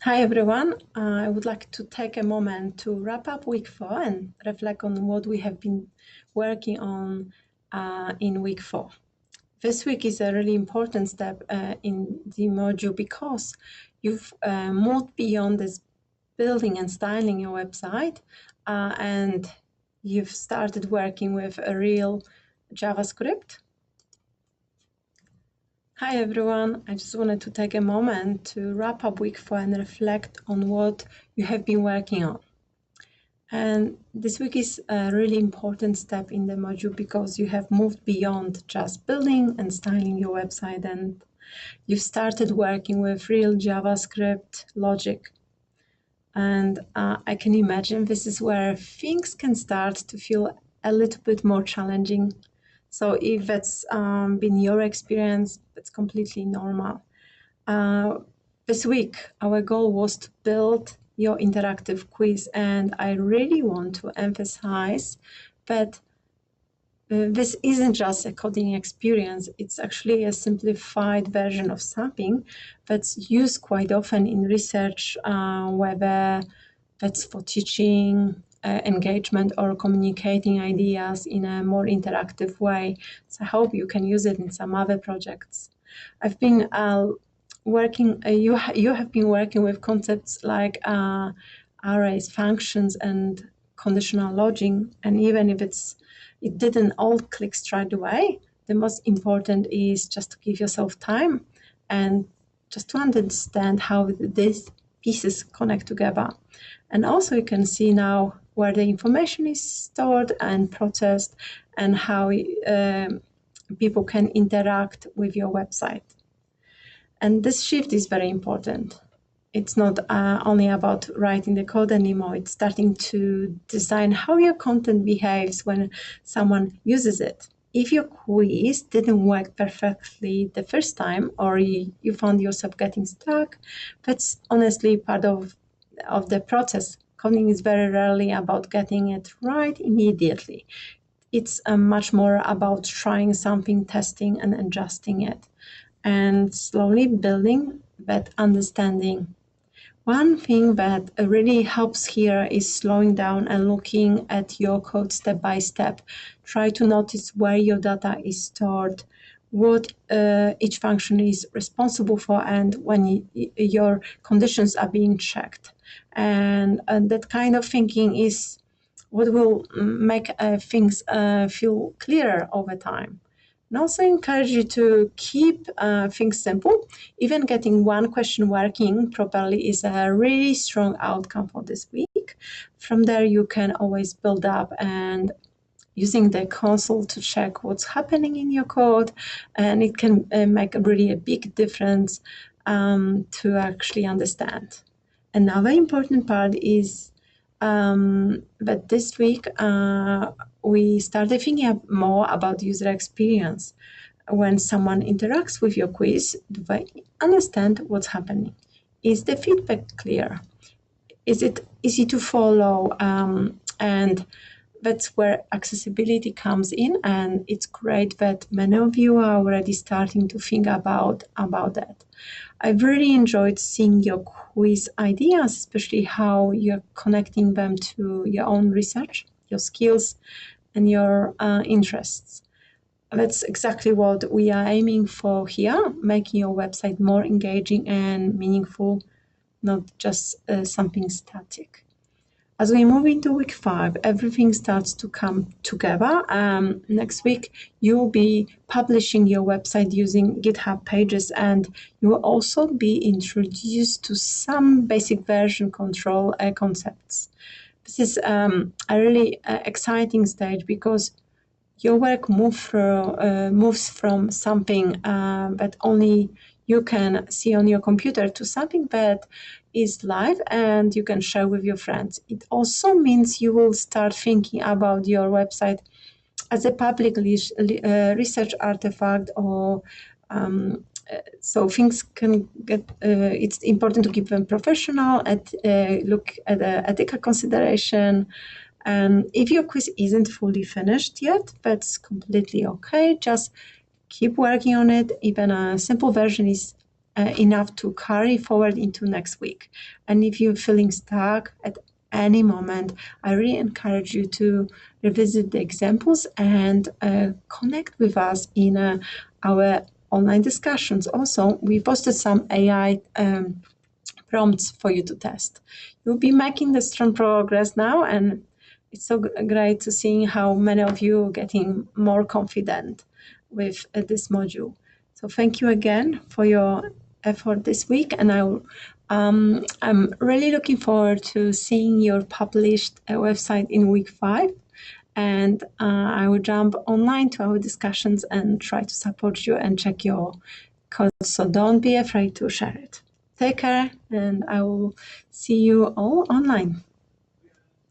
Hi everyone. I would like to take a moment to wrap up week 4 and reflect on what we have been working on in week 4. This week is a really important step in the module because you've moved beyond this building and styling your website and you've started working with a real JavaScript. Hi everyone, I just wanted to take a moment to wrap up week 4 and reflect on what you have been working on. And this week is a really important step in the module because you have moved beyond just building and styling your website and you've started working with real JavaScript logic. And I can imagine this is where things can start to feel a little bit more challenging. So if that's been your experience, that's completely normal. This week, our goal was to build your interactive quiz, and I really want to emphasize that this isn't just a coding experience, it's actually a simplified version of something that's used quite often in research, whether that's for teaching, engagement, or communicating ideas in a more interactive way. So I hope you can use it in some other projects. I've been you have been working with concepts like arrays, functions, and conditional logic, and even if it didn't all click straight away, the most important is just to give yourself time and just to understand how these pieces connect together. And also you can see now where the information is stored and processed and how people can interact with your website. And this shift is very important. It's not only about writing the code anymore, it's starting to design how your content behaves when someone uses it. If your quiz didn't work perfectly the first time or you found yourself getting stuck, that's honestly part of the process. Coding is very rarely about getting it right immediately. It's much more about trying something, testing and adjusting it, and slowly building that understanding. One thing that really helps here is slowing down and looking at your code step by step. Try to notice where your data is stored, what each function is responsible for, and when your conditions are being checked. And that kind of thinking is what will make things feel clearer over time. And also encourage you to keep things simple. Even getting one question working properly is a really strong outcome for this week. From there, you can always build up and using the console to check what's happening in your code, and it can make really a big difference to actually understand. Another important part is that this week we started thinking more about user experience. When someone interacts with your quiz, do they understand what's happening? Is the feedback clear? Is it easy to follow? And that's where accessibility comes in, and it's great that many of you are already starting to think about that. I've really enjoyed seeing your quiz ideas, especially how you're connecting them to your own research, your skills, and your interests. That's exactly what we are aiming for here, making your website more engaging and meaningful, not just something static. As we move into week 5, everything starts to come together. Next week, you will be publishing your website using GitHub pages, and you will also be introduced to some basic version control concepts. This is a really exciting stage because your work moves from something that only you can see on your computer to something that is live and you can share with your friends. It also means you will start thinking about your website as a public research artifact, or so things can get, it's important to keep them professional, look at ethical consideration. If your quiz isn't fully finished yet, that's completely okay. Just keep working on it. Even a simple version is enough to carry forward into next week. And if you're feeling stuck at any moment, I really encourage you to revisit the examples and connect with us in our online discussions. Also, we posted some AI prompts for you to test. You'll be making the strong progress now, and it's so great to see how many of you are getting more confident with this module. So thank you again for your effort this week, and I'm really looking forward to seeing your published website in week 5. And I will jump online to our discussions and try to support you and check your code. So don't be afraid to share it. Take care, and I will see you all online.